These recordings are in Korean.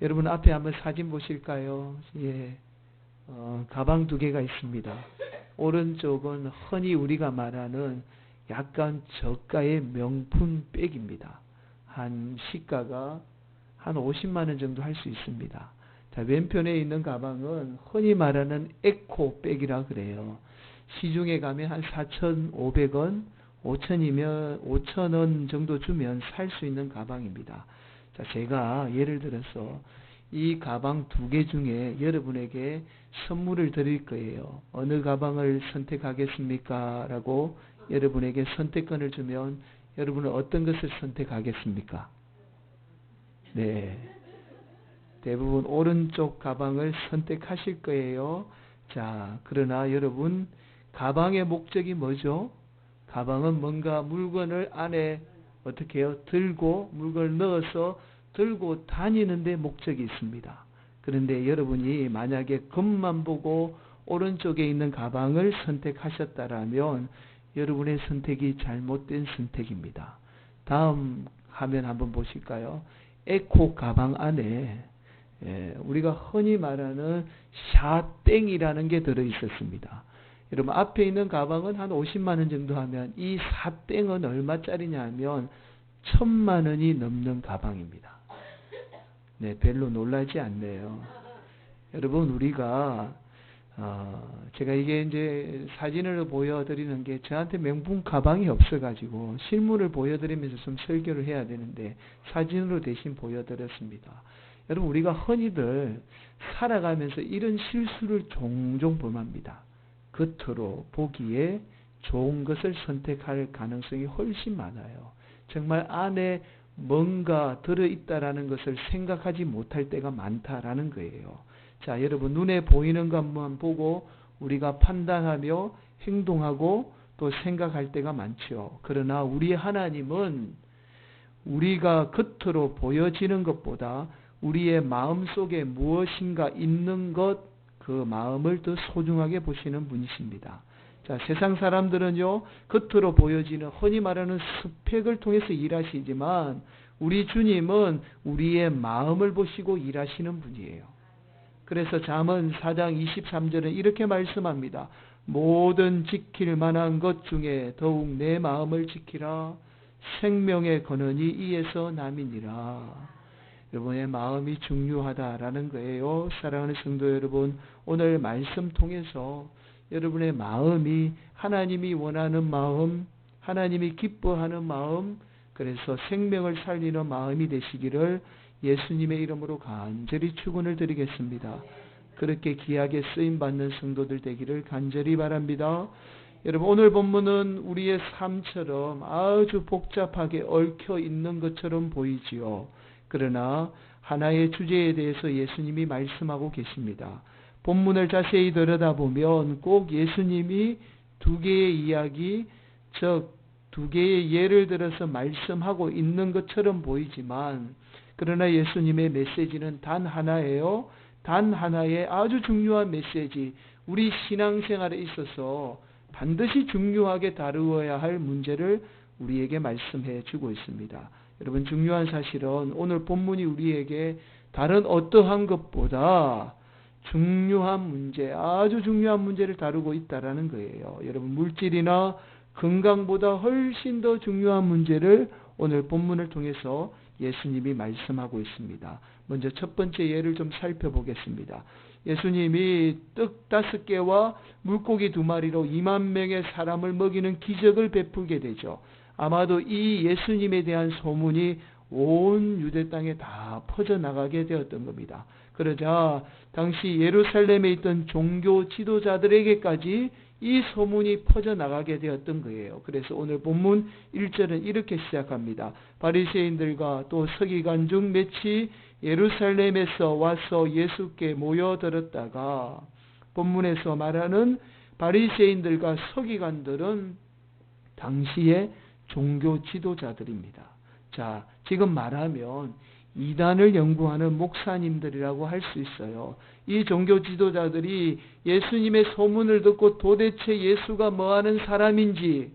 여러분 앞에 한번 사진 보실까요? 예. 가방 두 개가 있습니다. 오른쪽은 흔히 우리가 말하는 약간 저가의 명품 백입니다. 한 시가가 한 50만 원 정도 할 수 있습니다. 자, 왼편에 있는 가방은 흔히 말하는 에코 백이라 그래요. 시중에 가면 한 4,500원, 5,000원 정도 주면 살 수 있는 가방입니다. 자, 제가 예를 들어서 이 가방 두 개 중에 여러분에게 선물을 드릴 거예요. 어느 가방을 선택하겠습니까? 라고 여러분에게 선택권을 주면 여러분은 어떤 것을 선택하겠습니까? 네. 대부분 오른쪽 가방을 선택하실 거예요. 자, 그러나 여러분, 가방의 목적이 뭐죠? 가방은 뭔가 물건을 안에 어떻게 해요? 들고 물건을 넣어서 들고 다니는 데 목적이 있습니다. 그런데 여러분이 만약에 겉만 보고 오른쪽에 있는 가방을 선택하셨다라면 여러분의 선택이 잘못된 선택입니다. 다음 화면 한번 보실까요? 에코 가방 안에 우리가 흔히 말하는 샤땡이라는 게 들어있었습니다. 여러분 앞에 있는 가방은 한 50만 원 정도 하면 이 샤땡은 얼마짜리냐 하면 1,000만 원이 넘는 가방입니다. 네, 별로 놀라지 않네요. 여러분 우리가 제가 이게 이제 사진을 보여드리는 게 저한테 명품 가방이 없어가지고 실물을 보여드리면서 좀 설교를 해야 되는데 사진으로 대신 보여드렸습니다. 여러분 우리가 흔히들 살아가면서 이런 실수를 종종 범합니다. 겉으로 보기에 좋은 것을 선택할 가능성이 훨씬 많아요. 정말 안에 뭔가 들어있다라는 것을 생각하지 못할 때가 많다라는 거예요. 자, 여러분 눈에 보이는 것만 보고 우리가 판단하며 행동하고 또 생각할 때가 많죠. 그러나 우리 하나님은 우리가 겉으로 보여지는 것보다 우리의 마음속에 무엇인가 있는 것, 그 마음을 더 소중하게 보시는 분이십니다. 자, 세상 사람들은요, 겉으로 보여지는 흔히 말하는 스펙을 통해서 일하시지만 우리 주님은 우리의 마음을 보시고 일하시는 분이에요. 그래서 잠언 4장 23절에 이렇게 말씀합니다. 모든 지킬 만한 것 중에 더욱 내 마음을 지키라. 생명의 근원이 이에서 남이니라. 여러분의 마음이 중요하다라는 거예요. 사랑하는 성도 여러분, 오늘 말씀 통해서 여러분의 마음이 하나님이 원하는 마음, 하나님이 기뻐하는 마음, 그래서 생명을 살리는 마음이 되시기를 예수님의 이름으로 간절히 축원을 드리겠습니다. 그렇게 귀하게 쓰임받는 성도들 되기를 간절히 바랍니다. 여러분 오늘 본문은 우리의 삶처럼 아주 복잡하게 얽혀 있는 것처럼 보이지요. 그러나 하나의 주제에 대해서 예수님이 말씀하고 계십니다. 본문을 자세히 들여다보면 꼭 예수님이 두 개의 이야기, 즉 두 개의 예를 들어서 말씀하고 있는 것처럼 보이지만 그러나 예수님의 메시지는 단 하나예요. 단 하나의 아주 중요한 메시지, 우리 신앙생활에 있어서 반드시 중요하게 다루어야 할 문제를 우리에게 말씀해 주고 있습니다. 여러분 중요한 사실은 오늘 본문이 우리에게 다른 어떠한 것보다 중요한 문제, 아주 중요한 문제를 다루고 있다라는 거예요. 여러분 물질이나 건강보다 훨씬 더 중요한 문제를 오늘 본문을 통해서 예수님이 말씀하고 있습니다. 먼저 첫 번째 예를 좀 살펴보겠습니다. 예수님이 떡 5개와 물고기 2마리로 2만 명의 사람을 먹이는 기적을 베풀게 되죠. 아마도 이 예수님에 대한 소문이 온 유대 땅에 다 퍼져나가게 되었던 겁니다. 그러자 당시 예루살렘에 있던 종교 지도자들에게까지 이 소문이 퍼져나가게 되었던 거예요. 그래서 오늘 본문 1절은 이렇게 시작합니다. 바리새인들과 또 서기관 중 몇이 예루살렘에서 와서 예수께 모여들었다가, 본문에서 말하는 바리새인들과 서기관들은 당시의 종교 지도자들입니다. 자, 지금 말하면 이단을 연구하는 목사님들이라고 할 수 있어요. 이 종교 지도자들이 예수님의 소문을 듣고 도대체 예수가 뭐하는 사람인지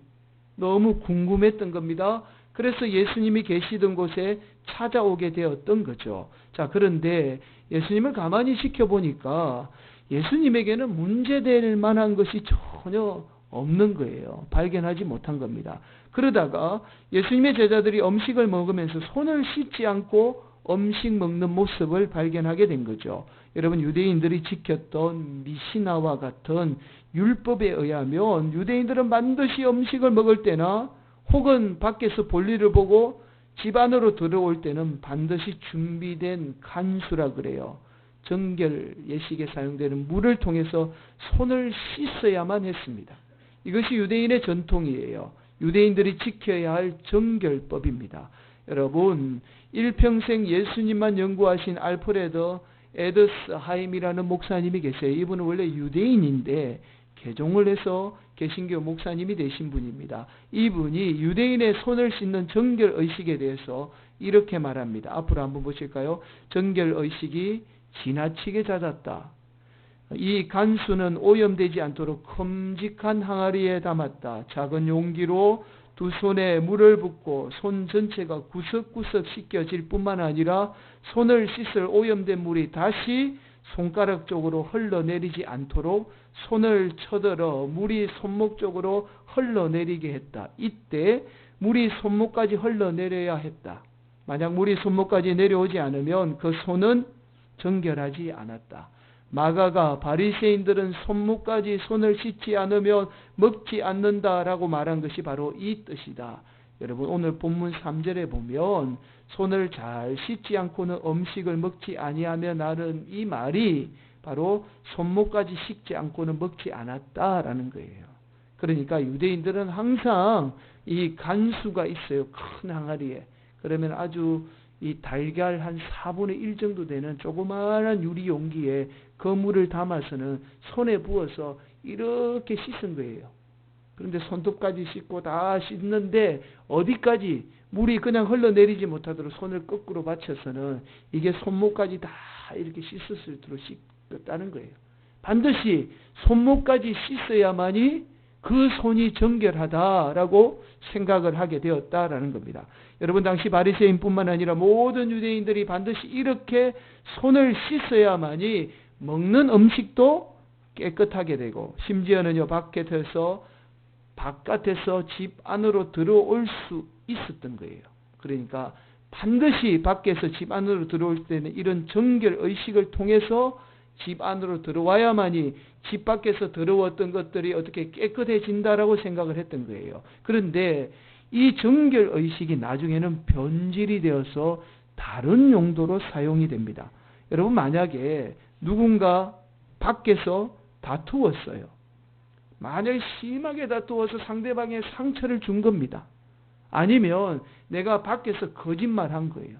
너무 궁금했던 겁니다. 그래서 예수님이 계시던 곳에 찾아오게 되었던 거죠. 자, 그런데 예수님을 가만히 지켜보니까 예수님에게는 문제될 만한 것이 전혀 없는 거예요. 발견하지 못한 겁니다. 그러다가 예수님의 제자들이 음식을 먹으면서 손을 씻지 않고 음식 먹는 모습을 발견하게 된 거죠. 여러분, 유대인들이 지켰던 미시나와 같은 율법에 의하면 유대인들은 반드시 음식을 먹을 때나 혹은 밖에서 볼일을 보고 집 안으로 들어올 때는 반드시 준비된 간수라 그래요. 정결 예식에 사용되는 물을 통해서 손을 씻어야만 했습니다. 이것이 유대인의 전통이에요. 유대인들이 지켜야 할 정결법입니다. 여러분, 일평생 예수님만 연구하신 알프레드 에드스하임이라는 목사님이 계세요. 이분은 원래 유대인인데 개종을 해서 개신교 목사님이 되신 분입니다. 이분이 유대인의 손을 씻는 정결의식에 대해서 이렇게 말합니다. 앞으로 한번 보실까요? 정결의식이 지나치게 잦았다. 이 간수는 오염되지 않도록 큼직한 항아리에 담았다. 작은 용기로 두 손에 물을 붓고 손 전체가 구석구석 씻겨질 뿐만 아니라 손을 씻을 오염된 물이 다시 손가락 쪽으로 흘러내리지 않도록 손을 쳐들어 물이 손목 쪽으로 흘러내리게 했다. 이때 물이 손목까지 흘러내려야 했다. 만약 물이 손목까지 내려오지 않으면 그 손은 정결하지 않았다. 마가가 바리새인들은 손목까지 손을 씻지 않으면 먹지 않는다라고 말한 것이 바로 이 뜻이다. 여러분, 오늘 본문 3절에 보면 손을 잘 씻지 않고는 음식을 먹지 아니하며 나는 이 말이 바로 손목까지 씻지 않고는 먹지 않았다라는 거예요. 그러니까 유대인들은 항상 이 간수가 있어요. 큰 항아리에. 그러면 아주 이 달걀 한 4분의 1 정도 되는 조그마한 유리 용기에 그 물을 담아서는 손에 부어서 이렇게 씻은 거예요. 그런데 손톱까지 씻고 다 씻는데 어디까지 물이 그냥 흘러내리지 못하도록 손을 거꾸로 받쳐서는 이게 손목까지 다 이렇게 씻을 수 있도록 씻었다는 거예요. 반드시 손목까지 씻어야만이 그 손이 정결하다라고 생각을 하게 되었다라는 겁니다. 여러분, 당시 바리새인뿐만 아니라 모든 유대인들이 반드시 이렇게 손을 씻어야만이 먹는 음식도 깨끗하게 되고 심지어는요 바깥에서 집 안으로 들어올 수 있었던 거예요. 그러니까 반드시 밖에서 집 안으로 들어올 때는 이런 정결 의식을 통해서 집 안으로 들어와야만이 집 밖에서 더러웠던 것들이 어떻게 깨끗해진다라고 생각을 했던 거예요. 그런데 이 정결 의식이 나중에는 변질이 되어서 다른 용도로 사용이 됩니다. 여러분, 만약에 누군가 밖에서 다투었어요. 만약 심하게 다투어서 상대방에 상처를 준 겁니다. 아니면 내가 밖에서 거짓말한 거예요.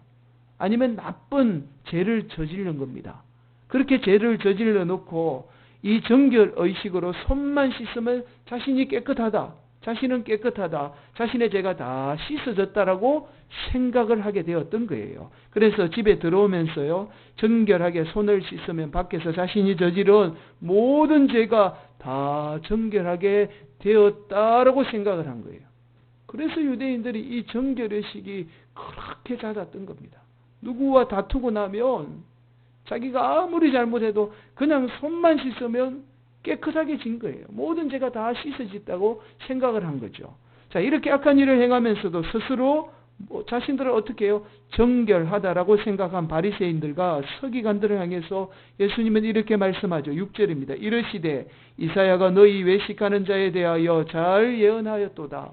아니면 나쁜 죄를 저지른 겁니다. 그렇게 죄를 저질러 놓고 이 정결 의식으로 손만 씻으면 자신이 깨끗하다. 자신은 깨끗하다. 자신의 죄가 다 씻어졌다라고 생각을 하게 되었던 거예요. 그래서 집에 들어오면서요, 정결하게 손을 씻으면 밖에서 자신이 저지른 모든 죄가 다 정결하게 되었다라고 생각을 한 거예요. 그래서 유대인들이 이 정결의식이 그렇게 잦았던 겁니다. 누구와 다투고 나면 자기가 아무리 잘못해도 그냥 손만 씻으면 깨끗하게 진 거예요. 모든 죄가 다 씻어졌다고 생각을 한 거죠. 자, 이렇게 악한 일을 행하면서도 스스로 자신들을 어떻게 해요? 정결하다라고 생각한 바리새인들과 서기관들을 향해서 예수님은 이렇게 말씀하죠. 6절입니다. 이르시되 이사야가 너희 외식하는 자에 대하여 잘 예언하였도다.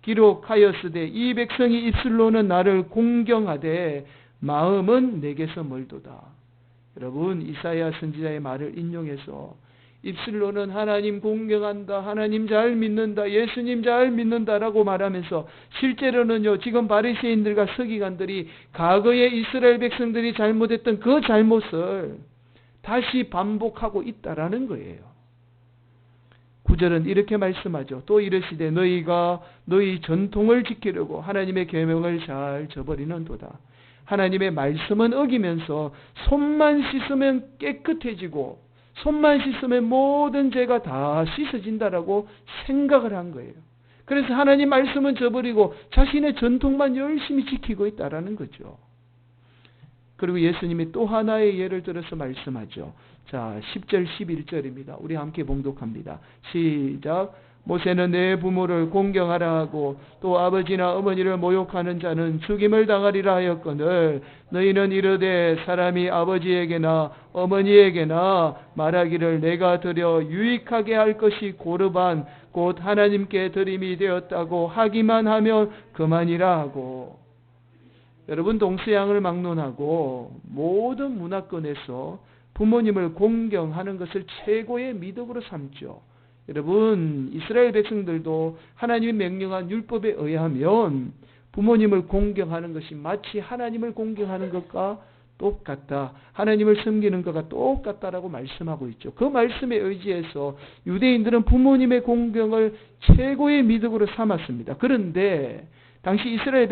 기록하였으되 이 백성이 입술로는 나를 공경하되 마음은 내게서 멀도다. 여러분, 이사야 선지자의 말을 인용해서 입술로는 하나님 공경한다, 하나님 잘 믿는다, 예수님 잘 믿는다라고 말하면서 실제로는요, 지금 바리새인들과 서기관들이 과거에 이스라엘 백성들이 잘못했던 그 잘못을 다시 반복하고 있다라는 거예요. 9절은 이렇게 말씀하죠. 또 이르시되 너희가 너희 전통을 지키려고 하나님의 계명을 잘 저버리는도다. 하나님의 말씀은 어기면서 손만 씻으면 깨끗해지고 손만 씻으면 모든 죄가 다 씻어진다라고 생각을 한 거예요. 그래서 하나님 말씀은 저버리고 자신의 전통만 열심히 지키고 있다라는 거죠. 그리고 예수님이 또 하나의 예를 들어서 말씀하죠. 자, 10절 11절입니다. 우리 함께 봉독합니다. 시작. 모세는 내 부모를 공경하라 하고 또 아버지나 어머니를 모욕하는 자는 죽임을 당하리라 하였거늘 너희는 이르되 사람이 아버지에게나 어머니에게나 말하기를 내가 드려 유익하게 할 것이 고르반 곧 하나님께 드림이 되었다고 하기만 하면 그만이라 하고. 여러분, 동서양을 막론하고 모든 문화권에서 부모님을 공경하는 것을 최고의 미덕으로 삼죠. 여러분, 이스라엘 백성들도 하나님이 명령한 율법에 의하면 부모님을 공경하는 것이 마치 하나님을 공경하는 것과 똑같다. 하나님을 섬기는 것과 똑같다라고 말씀하고 있죠. 그 말씀에 의지해서 유대인들은 부모님의 공경을 최고의 미덕으로 삼았습니다. 그런데 당시 이스라엘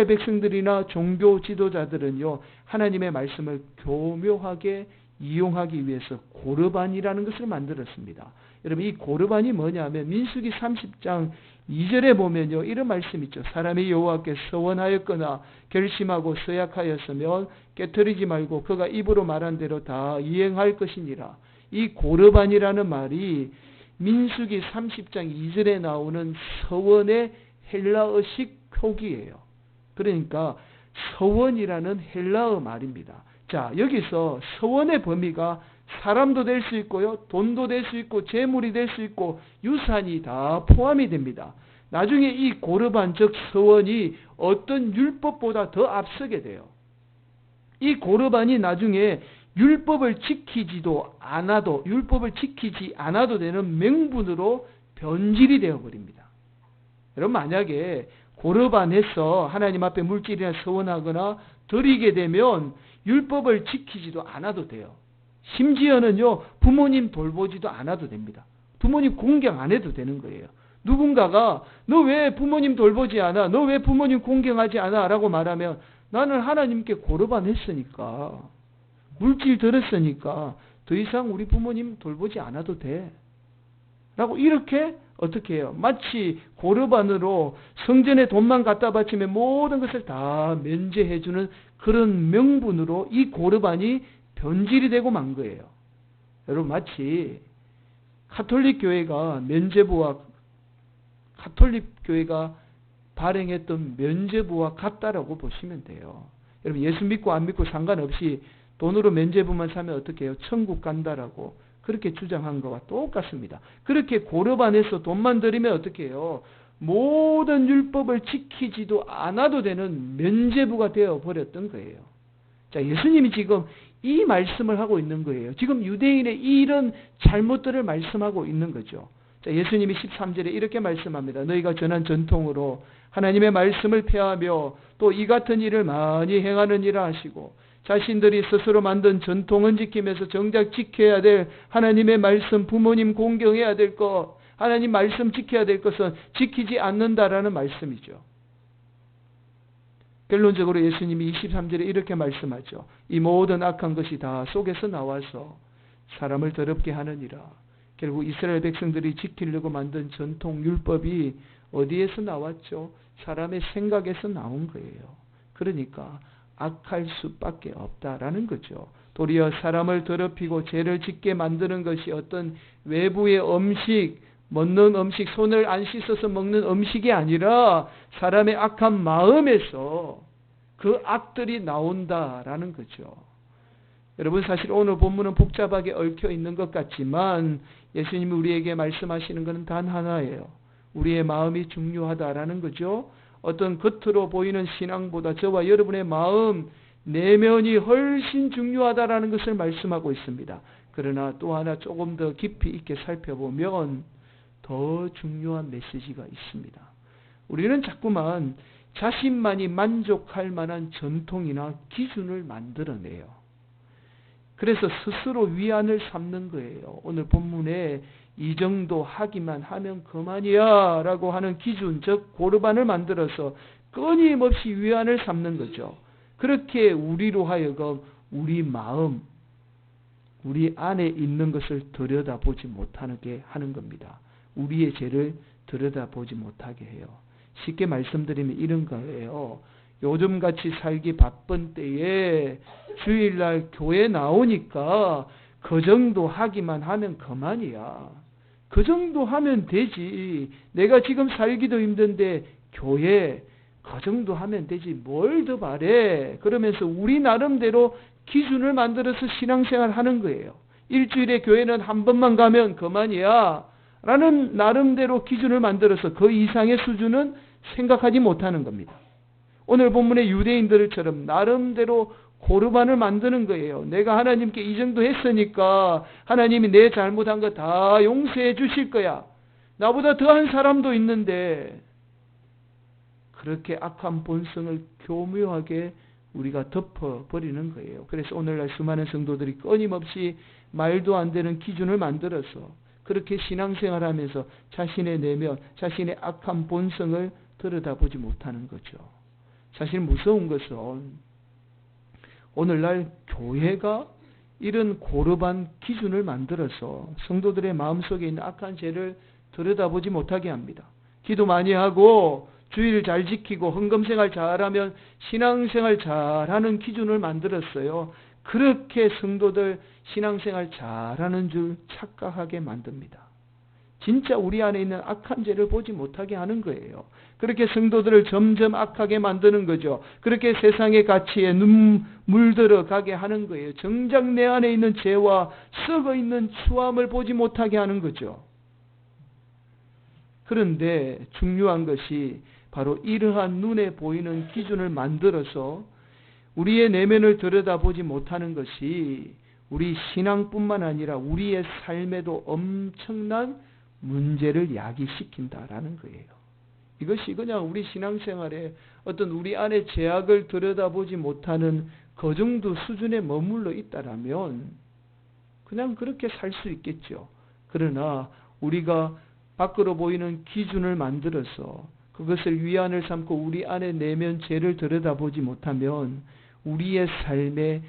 백성들이나 종교 지도자들은요, 하나님의 말씀을 교묘하게 이용하기 위해서 고르반이라는 것을 만들었습니다. 여러분, 이 고르반이 뭐냐면 민수기 30장 2절에 보면요, 이런 말씀 있죠. 사람이 여호와께 서원하였거나 결심하고 서약하였으면 깨트리지 말고 그가 입으로 말한 대로 다 이행할 것이니라. 이 고르반이라는 말이 민수기 30장 2절에 나오는 서원의 헬라어식 표기예요. 그러니까 서원이라는 헬라어 말입니다. 자, 여기서 서원의 범위가 사람도 될 수 있고요, 돈도 될 수 있고, 재물이 될 수 있고, 유산이 다 포함이 됩니다. 나중에 이 고르반, 즉 서원이 어떤 율법보다 더 앞서게 돼요. 이 고르반이 나중에 율법을 지키지 않아도 되는 명분으로 변질이 되어버립니다. 여러분, 만약에 고르반해서 하나님 앞에 물질이나 서원하거나 드리게 되면 율법을 지키지도 않아도 돼요. 심지어는요, 부모님 돌보지도 않아도 됩니다. 부모님 공경 안 해도 되는 거예요. 누군가가 너 왜 부모님 돌보지 않아? 너 왜 부모님 공경하지 않아? 라고 말하면 나는 하나님께 고르반 했으니까, 물질 들었으니까 더 이상 우리 부모님 돌보지 않아도 돼. 라고 이렇게 어떻게 해요? 마치 고르반으로 성전에 돈만 갖다 바치면 모든 것을 다 면제해주는 그런 명분으로 이 고르반이 변질이 되고 만 거예요. 여러분, 마치 가톨릭 교회가 발행했던 면죄부와 같다라고 보시면 돼요. 여러분, 예수 믿고 안 믿고 상관없이 돈으로 면죄부만 사면 어떻게 해요? 천국 간다라고 그렇게 주장한 것과 똑같습니다. 그렇게 고르반해서 돈만 들이면 어떻게 해요? 모든 율법을 지키지도 않아도 되는 면죄부가 되어버렸던 거예요. 자, 예수님이 지금 이 말씀을 하고 있는 거예요. 지금 유대인의 이런 잘못들을 말씀하고 있는 거죠. 자, 예수님이 13절에 이렇게 말씀합니다. 너희가 전한 전통으로 하나님의 말씀을 폐하며 또 이 같은 일을 많이 행하느니라 하시고, 자신들이 스스로 만든 전통은 지키면서 정작 지켜야 될 하나님의 말씀, 부모님 공경해야 될 것, 하나님 말씀 지켜야 될 것은 지키지 않는다라는 말씀이죠. 결론적으로 예수님이 23절에 이렇게 말씀하죠. 이 모든 악한 것이 다 속에서 나와서 사람을 더럽게 하느니라. 결국 이스라엘 백성들이 지키려고 만든 전통 율법이 어디에서 나왔죠? 사람의 생각에서 나온 거예요. 그러니까 악할 수밖에 없다라는 거죠. 도리어 사람을 더럽히고 죄를 짓게 만드는 것이 어떤 외부의 음식, 먹는 음식, 손을 안 씻어서 먹는 음식이 아니라 사람의 악한 마음에서 그 악들이 나온다라는 거죠. 여러분, 사실 오늘 본문은 복잡하게 얽혀 있는 것 같지만 예수님이 우리에게 말씀하시는 것은 단 하나예요. 우리의 마음이 중요하다라는 거죠. 어떤 겉으로 보이는 신앙보다 저와 여러분의 마음, 내면이 훨씬 중요하다라는 것을 말씀하고 있습니다. 그러나 또 하나 조금 더 깊이 있게 살펴보면 더 중요한 메시지가 있습니다. 우리는 자꾸만 자신만이 만족할 만한 전통이나 기준을 만들어내요. 그래서 스스로 위안을 삼는 거예요. 오늘 본문에 이 정도 하기만 하면 그만이야 라고 하는 기준, 즉 고르반을 만들어서 끊임없이 위안을 삼는 거죠. 그렇게 우리로 하여금 우리 마음, 우리 안에 있는 것을 들여다보지 못하게 하는 겁니다. 우리의 죄를 들여다보지 못하게 해요. 쉽게 말씀드리면 이런 거예요. 요즘같이 살기 바쁜 때에 주일날 교회 나오니까 그 정도 하기만 하면 그만이야. 그 정도 하면 되지. 내가 지금 살기도 힘든데 교회 그 정도 하면 되지. 뭘 더 바래. 그러면서 우리 나름대로 기준을 만들어서 신앙생활 하는 거예요. 일주일에 교회는 한 번만 가면 그만이야. 라는 나름대로 기준을 만들어서 그 이상의 수준은 생각하지 못하는 겁니다. 오늘 본문의 유대인들처럼 나름대로 고르반을 만드는 거예요. 내가 하나님께 이 정도 했으니까 하나님이 내 잘못한 거 다 용서해 주실 거야. 나보다 더한 사람도 있는데 그렇게 악한 본성을 교묘하게 우리가 덮어버리는 거예요. 그래서 오늘날 수많은 성도들이 끊임없이 말도 안 되는 기준을 만들어서 그렇게 신앙생활하면서 자신의 내면, 자신의 악한 본성을 들여다보지 못하는 거죠. 사실 무서운 것은 오늘날 교회가 이런 고르반 기준을 만들어서 성도들의 마음속에 있는 악한 죄를 들여다보지 못하게 합니다. 기도 많이 하고 주일 잘 지키고 헌금생활 잘하면 신앙생활 잘하는 기준을 만들었어요. 그렇게 성도들 신앙생활 잘하는 줄 착각하게 만듭니다. 진짜 우리 안에 있는 악한 죄를 보지 못하게 하는 거예요. 그렇게 성도들을 점점 악하게 만드는 거죠. 그렇게 세상의 가치에 물들어가게 하는 거예요. 정작 내 안에 있는 죄와 썩어있는 추함을 보지 못하게 하는 거죠. 그런데 중요한 것이 바로 이러한 눈에 보이는 기준을 만들어서 우리의 내면을 들여다보지 못하는 것이 우리 신앙뿐만 아니라 우리의 삶에도 엄청난 문제를 야기시킨다라는 거예요. 이것이 그냥 우리 신앙생활에 어떤 우리 안에 죄악을 들여다보지 못하는 그 정도 수준에 머물러 있다라면 그냥 그렇게 살 수 있겠죠. 그러나 우리가 밖으로 보이는 기준을 만들어서 그것을 위안을 삼고 우리 안에 내면 죄를 들여다보지 못하면 우리의 삶에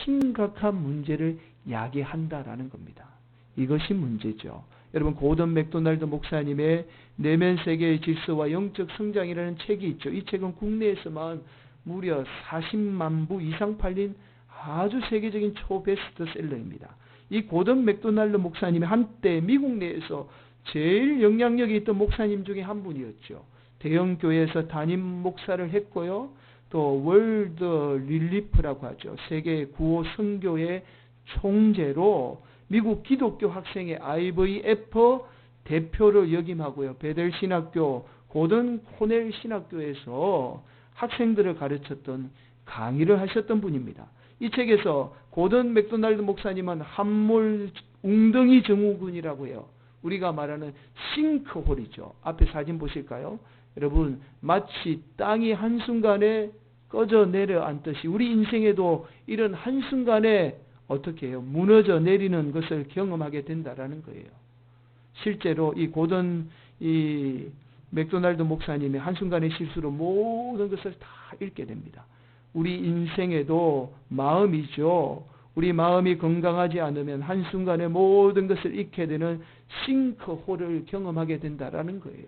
심각한 문제를 야기한다라는 겁니다. 이것이 문제죠. 여러분 고든 맥도날드 목사님의 내면 세계의 질서와 영적 성장이라는 책이 있죠. 이 책은 국내에서만 무려 40만 부 이상 팔린 아주 세계적인 초베스트셀러입니다. 이 고든 맥도날드 목사님이 한때 미국 내에서 제일 영향력이 있던 목사님 중에 한 분이었죠. 대형 교회에서 담임 목사를 했고요. 또 월드 릴리프라고 하죠. 세계 구호 선교회 총재로 미국 기독교 학생의 IVF 대표를 역임하고요. 베델 신학교, 고든 코넬 신학교에서 학생들을 가르쳤던 강의를 하셨던 분입니다. 이 책에서 고든 맥도날드 목사님은 함몰 웅덩이 증후군이라고 해요. 우리가 말하는 싱크홀이죠. 앞에 사진 보실까요? 여러분 마치 땅이 한순간에 꺼져 내려앉듯이 우리 인생에도 이런 한순간에 어떻게 해요? 무너져 내리는 것을 경험하게 된다라는 거예요. 실제로 이 고든 이 맥도날드 목사님의 한순간의 실수로 모든 것을 다 잃게 됩니다. 우리 인생에도 마음이죠. 우리 마음이 건강하지 않으면 한순간에 모든 것을 잃게 되는 싱크홀을 경험하게 된다라는 거예요.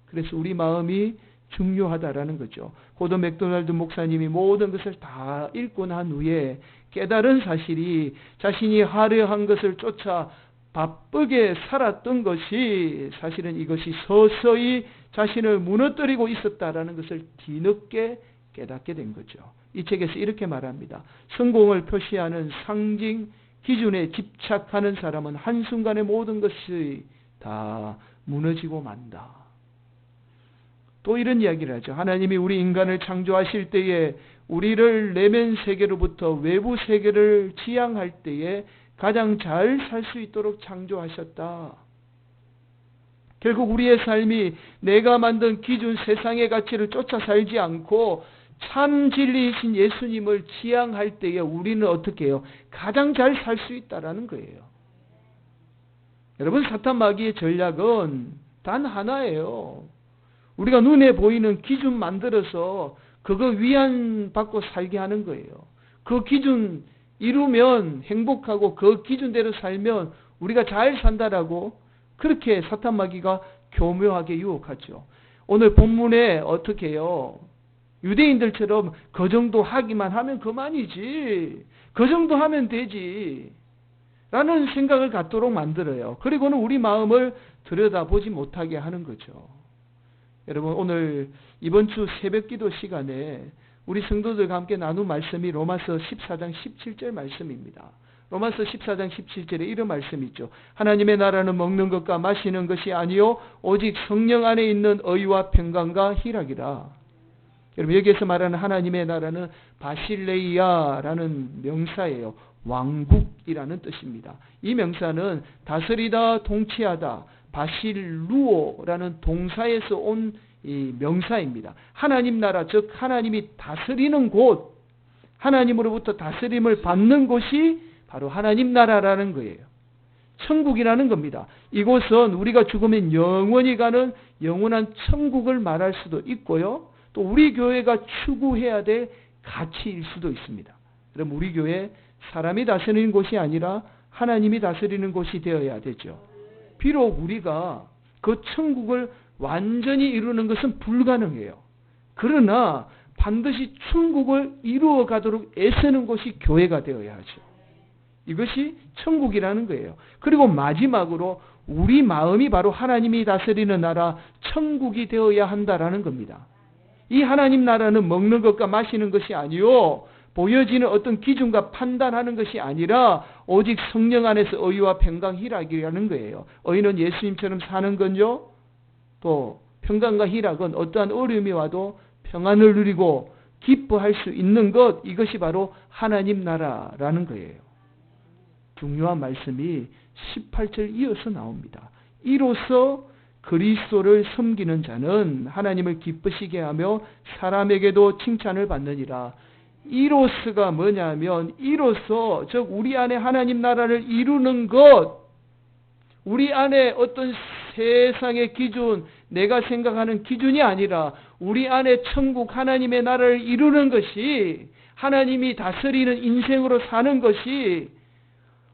그래서 우리 마음이 중요하다라는 거죠. 고든 맥도날드 목사님이 모든 것을 다 잃고 난 후에 깨달은 사실이 자신이 하려 한 것을 쫓아 바쁘게 살았던 것이 사실은 이것이 서서히 자신을 무너뜨리고 있었다라는 것을 뒤늦게 깨닫게 된 거죠. 이 책에서 이렇게 말합니다. 성공을 표시하는 상징 기준에 집착하는 사람은 한순간에 모든 것이 다 무너지고 만다. 또 이런 이야기를 하죠. 하나님이 우리 인간을 창조하실 때에 우리를 내면 세계로부터 외부 세계를 지향할 때에 가장 잘 살 수 있도록 창조하셨다. 결국 우리의 삶이 내가 만든 기준 세상의 가치를 쫓아 살지 않고 참 진리이신 예수님을 지향할 때에 우리는 어떻게 해요? 가장 잘 살 수 있다라는 거예요. 여러분 사탄 마귀의 전략은 단 하나예요. 우리가 눈에 보이는 기준 만들어서 그거 위안받고 살게 하는 거예요. 그 기준 이루면 행복하고 그 기준대로 살면 우리가 잘 산다라고 그렇게 사탄 마귀가 교묘하게 유혹하죠. 오늘 본문에 어떻게 해요? 유대인들처럼 그 정도 하기만 하면 그만이지. 그 정도 하면 되지. 라는 생각을 갖도록 만들어요. 그리고는 우리 마음을 들여다보지 못하게 하는 거죠. 여러분, 오늘 이번 주 새벽기도 시간에 우리 성도들과 함께 나눈 말씀이 로마서 14장 17절 말씀입니다. 로마서 14장 17절에 이런 말씀이 있죠. 하나님의 나라는 먹는 것과 마시는 것이 아니요 오직 성령 안에 있는 의와 평강과 희락이라. 여러분, 여기에서 말하는 하나님의 나라는 바실레이아라는 명사예요. 왕국이라는 뜻입니다. 이 명사는 다스리다, 통치하다, 바실루오라는 동사에서 온 이 명사입니다. 하나님 나라, 즉 하나님이 다스리는 곳, 하나님으로부터 다스림을 받는 곳이 바로 하나님 나라라는 거예요. 천국이라는 겁니다. 이곳은 우리가 죽으면 영원히 가는 영원한 천국을 말할 수도 있고요. 또 우리 교회가 추구해야 될 가치일 수도 있습니다. 그럼 우리 교회 사람이 다스리는 곳이 아니라 하나님이 다스리는 곳이 되어야 되죠. 비록 우리가 그 천국을 완전히 이루는 것은 불가능해요. 그러나 반드시 천국을 이루어 가도록 애쓰는 곳이 교회가 되어야 하죠. 이것이 천국이라는 거예요. 그리고 마지막으로 우리 마음이 바로 하나님이 다스리는 나라 천국이 되어야 한다라는 겁니다. 이 하나님 나라는 먹는 것과 마시는 것이 아니요 보여지는 어떤 기준과 판단하는 것이 아니라 오직 성령 안에서 의와 평강 희락이라는 거예요. 의는 예수님처럼 사는 건요. 또 평강과 희락은 어떠한 어려움이 와도 평안을 누리고 기뻐할 수 있는 것, 이것이 바로 하나님 나라라는 거예요. 중요한 말씀이 18절 이어서 나옵니다. 이로써 그리스도를 섬기는 자는 하나님을 기쁘시게 하며 사람에게도 칭찬을 받느니라. 이로서가 뭐냐면 이로써, 즉 우리 안에 하나님 나라를 이루는 것, 우리 안에 어떤 세상의 기준, 내가 생각하는 기준이 아니라 우리 안에 천국 하나님의 나라를 이루는 것이, 하나님이 다스리는 인생으로 사는 것이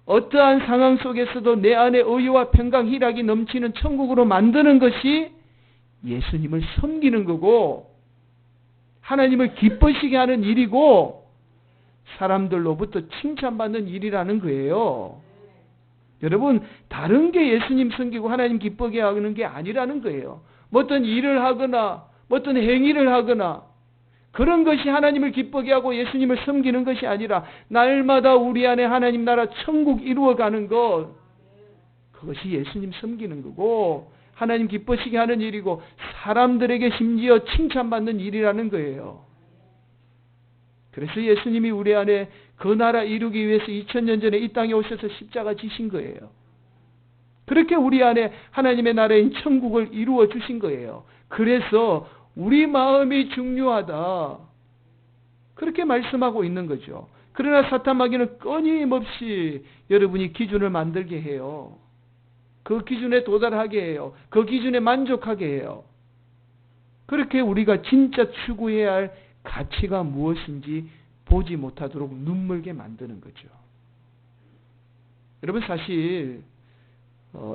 어떠한 상황 속에서도 내 안에 의와 평강 희락이 넘치는 천국으로 만드는 것이 예수님을 섬기는 거고 하나님을 기쁘시게 하는 일이고 사람들로부터 칭찬받는 일이라는 거예요. 여러분, 다른 게 예수님 섬기고 하나님 기쁘게 하는 게 아니라는 거예요. 뭐 어떤 일을 하거나 뭐 어떤 행위를 하거나 그런 것이 하나님을 기쁘게 하고 예수님을 섬기는 것이 아니라 날마다 우리 안에 하나님 나라 천국 이루어가는 것, 그것이 예수님 섬기는 거고 하나님 기쁘시게 하는 일이고 사람들에게 심지어 칭찬받는 일이라는 거예요. 그래서 예수님이 우리 안에 그 나라 이루기 위해서 2000년 전에 이 땅에 오셔서 십자가 지신 거예요. 그렇게 우리 안에 하나님의 나라인 천국을 이루어 주신 거예요. 그래서 우리 마음이 중요하다, 그렇게 말씀하고 있는 거죠. 그러나 사탄 마귀는 끊임없이 여러분이 기준을 만들게 해요. 그 기준에 도달하게 해요. 그 기준에 만족하게 해요. 그렇게 우리가 진짜 추구해야 할 가치가 무엇인지 보지 못하도록 눈물게 만드는 거죠. 여러분, 사실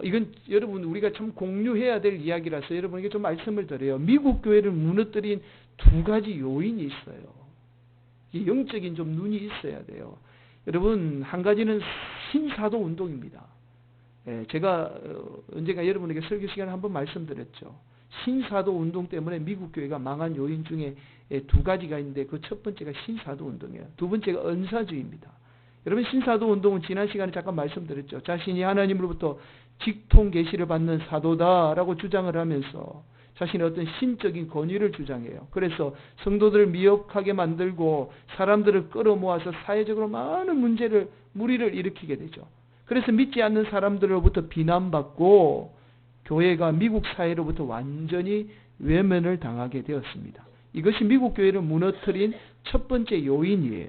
이건 여러분 우리가 참 공유해야 될 이야기라서 여러분에게 좀 말씀을 드려요. 미국 교회를 무너뜨린 두 가지 요인이 있어요. 이 영적인 좀 눈이 있어야 돼요. 여러분, 한 가지는 신사도 운동입니다. 제가 언젠가 여러분에게 설교 시간에 한번 말씀드렸죠. 신사도 운동 때문에 미국 교회가 망한 요인 중에 두 가지가 있는데 그 첫 번째가 신사도 운동이에요. 두 번째가 은사주의입니다. 여러분, 신사도 운동은 지난 시간에 잠깐 말씀드렸죠. 자신이 하나님으로부터 직통 계시를 받는 사도다라고 주장을 하면서 자신의 어떤 신적인 권위를 주장해요. 그래서 성도들을 미혹하게 만들고 사람들을 끌어모아서 사회적으로 많은 무리를 일으키게 되죠. 그래서 믿지 않는 사람들로부터 비난받고 교회가 미국 사회로부터 완전히 외면을 당하게 되었습니다. 이것이 미국 교회를 무너뜨린 첫 번째 요인이에요.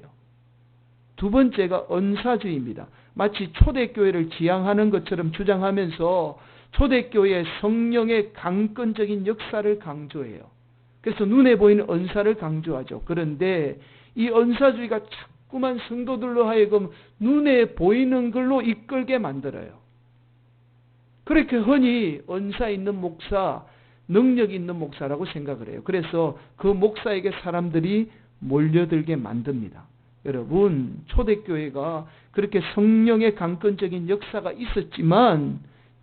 두 번째가 은사주의입니다. 마치 초대교회를 지향하는 것처럼 주장하면서 초대교회의 성령의 강권적인 역사를 강조해요. 그래서 눈에 보이는 은사를 강조하죠. 그런데 이 은사주의가 자꾸만 성도들로 하여금 눈에 보이는 걸로 이끌게 만들어요. 그렇게 흔히 은사 있는 목사, 능력 있는 목사라고 생각을 해요. 그래서 그 목사에게 사람들이 몰려들게 만듭니다. 여러분, 초대교회가 그렇게 성령의 강권적인 역사가 있었지만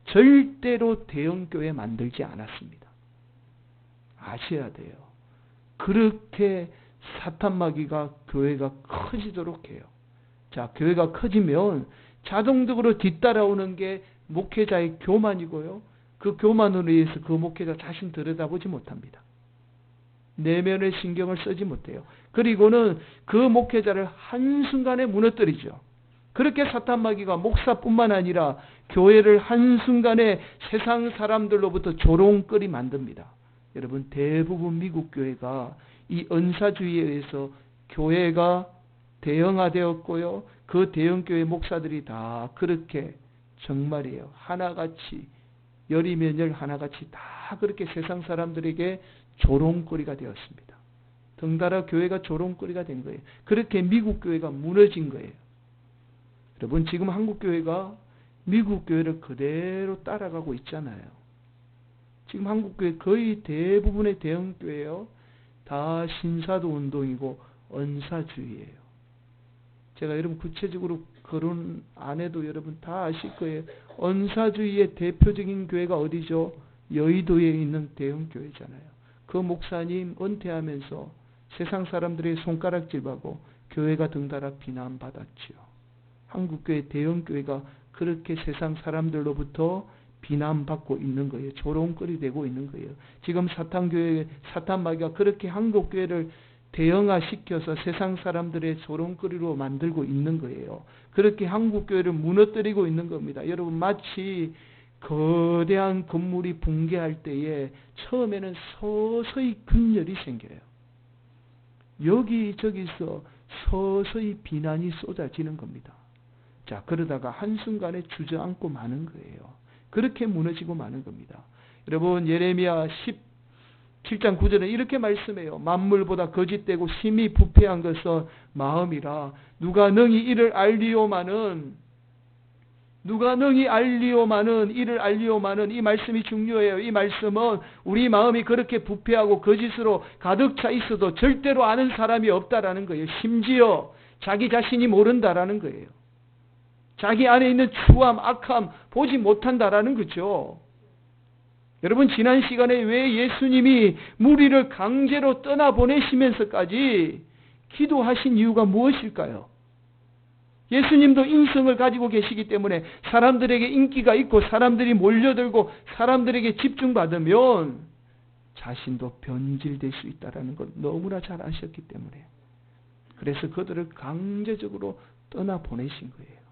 절대로 대형교회 만들지 않았습니다. 아셔야 돼요. 그렇게 사탄마귀가 교회가 커지도록 해요. 자, 교회가 커지면 자동적으로 뒤따라오는 게 목회자의 교만이고요. 그 교만으로 인해서 그 목회자 자신 들여다보지 못합니다. 내면의 신경을 쓰지 못해요. 그리고는 그 목회자를 한순간에 무너뜨리죠. 그렇게 사탄마귀가 목사뿐만 아니라 교회를 한순간에 세상 사람들로부터 조롱거리 만듭니다. 여러분, 대부분 미국 교회가 이 은사주의에 의해서 교회가 대형화되었고요. 그 대형교회 목사들이 다 그렇게 정말이에요. 하나같이 열이면 하나같이 다 그렇게 세상 사람들에게 조롱거리가 되었습니다. 덩달아 교회가 조롱거리가 된 거예요. 그렇게 미국 교회가 무너진 거예요. 여러분, 지금 한국 교회가 미국 교회를 그대로 따라가고 있잖아요. 지금 한국 교회 거의 대부분의 대형 교회요, 다 신사도 운동이고 은사주의예요. 제가 여러분 구체적으로 거론 안 해도 여러분 다 아실 거예요. 은사주의의 대표적인 교회가 어디죠? 여의도에 있는 대형 교회잖아요. 그 목사님 은퇴하면서 세상 사람들의 손가락질하고 교회가 덩달아 비난받았지요. 한국교회 대형 교회가 그렇게 세상 사람들로부터 비난받고 있는 거예요. 조롱거리 되고 있는 거예요. 지금 사탄마귀가 그렇게 한국교회를 대형화시켜서 세상 사람들의 조롱거리로 만들고 있는 거예요. 그렇게 한국교회를 무너뜨리고 있는 겁니다. 여러분, 마치 거대한 건물이 붕괴할 때에 처음에는 서서히 균열이 생겨요. 여기저기서 서서히 비난이 쏟아지는 겁니다. 자, 그러다가 한순간에 주저앉고 마는 거예요. 그렇게 무너지고 마는 겁니다. 여러분, 예레미야 17장 9절에 이렇게 말씀해요. 만물보다 거짓되고 심히 부패한 것은 마음이라. 누가 능히 이를 알리오마는 이를 알리오마는. 이 말씀이 중요해요. 이 말씀은 우리 마음이 그렇게 부패하고 거짓으로 가득 차 있어도 절대로 아는 사람이 없다라는 거예요. 심지어 자기 자신이 모른다라는 거예요. 자기 안에 있는 추함, 악함 보지 못한다라는 거죠. 여러분, 지난 시간에 왜 예수님이 무리를 강제로 떠나보내시면서까지 기도하신 이유가 무엇일까요? 예수님도 인성을 가지고 계시기 때문에 사람들에게 인기가 있고 사람들이 몰려들고 사람들에게 집중받으면 자신도 변질될 수 있다는 걸 너무나 잘 아셨기 때문에, 그래서 그들을 강제적으로 떠나보내신 거예요.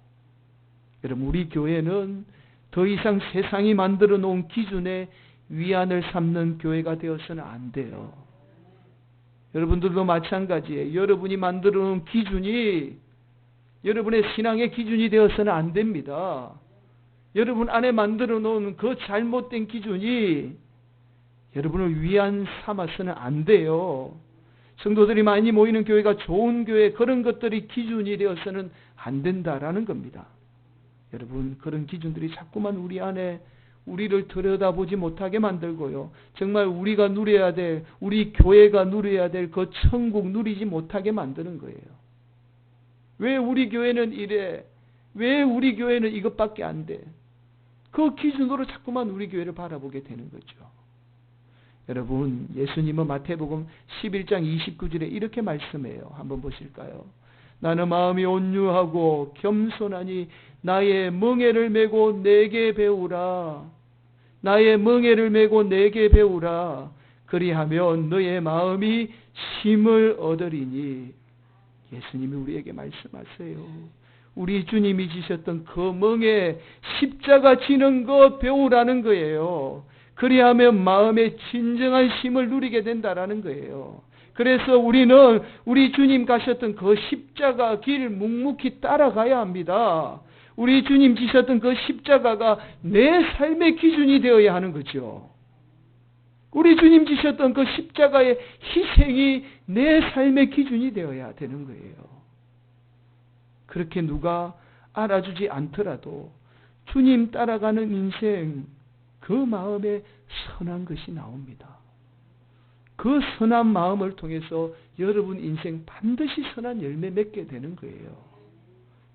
여러분, 우리 교회는 더 이상 세상이 만들어 놓은 기준에 위안을 삼는 교회가 되어서는 안 돼요. 여러분들도 마찬가지예요. 여러분이 만들어 놓은 기준이 여러분의 신앙의 기준이 되어서는 안 됩니다. 여러분 안에 만들어 놓은 그 잘못된 기준이 여러분을 위안 삼아서는 안 돼요. 성도들이 많이 모이는 교회가 좋은 교회, 그런 것들이 기준이 되어서는 안 된다라는 겁니다. 여러분, 그런 기준들이 자꾸만 우리 안에 우리를 들여다보지 못하게 만들고요. 정말 우리가 누려야 될, 우리 교회가 누려야 될 그 천국 누리지 못하게 만드는 거예요. 왜 우리 교회는 이래? 왜 우리 교회는 이것밖에 안 돼? 그 기준으로 자꾸만 우리 교회를 바라보게 되는 거죠. 여러분, 예수님은 마태복음 11장 29절에 이렇게 말씀해요. 한번 보실까요? 나는 마음이 온유하고 겸손하니 나의 멍에를 메고 내게 배우라. 나의 멍에를 메고 내게 배우라. 그리하면 너의 마음이 쉼을 얻으리니. 예수님이 우리에게 말씀하세요. 우리 주님이 지셨던 그 멍에 십자가 지는 것 배우라는 거예요. 그리하면 마음의 진정한 쉼을 누리게 된다라는 거예요. 그래서 우리는 우리 주님 가셨던 그 십자가 길 묵묵히 따라가야 합니다. 우리 주님 지셨던 그 십자가가 내 삶의 기준이 되어야 하는 거죠. 우리 주님 지셨던 그 십자가의 희생이 내 삶의 기준이 되어야 되는 거예요. 그렇게 누가 알아주지 않더라도 주님 따라가는 인생, 그 마음에 선한 것이 나옵니다. 그 선한 마음을 통해서 여러분 인생 반드시 선한 열매 맺게 되는 거예요.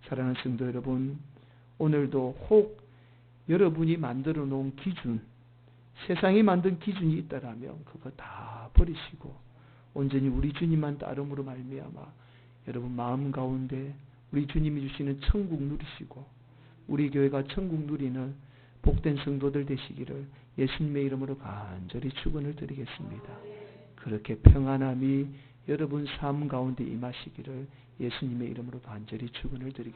사랑하는 성도 여러분, 오늘도 혹 여러분이 만들어 놓은 기준, 세상이 만든 기준이 있다라면 그거 다 버리시고 온전히 우리 주님만 따름으로 말미암아 여러분 마음 가운데 우리 주님이 주시는 천국 누리시고 우리 교회가 천국 누리는 복된 성도들 되시기를 예수님의 이름으로 간절히 축원을 드리겠습니다. 그렇게 평안함이 여러분 삶 가운데 임하시기를 예수님의 이름으로 간절히 축원을 드리겠습니다.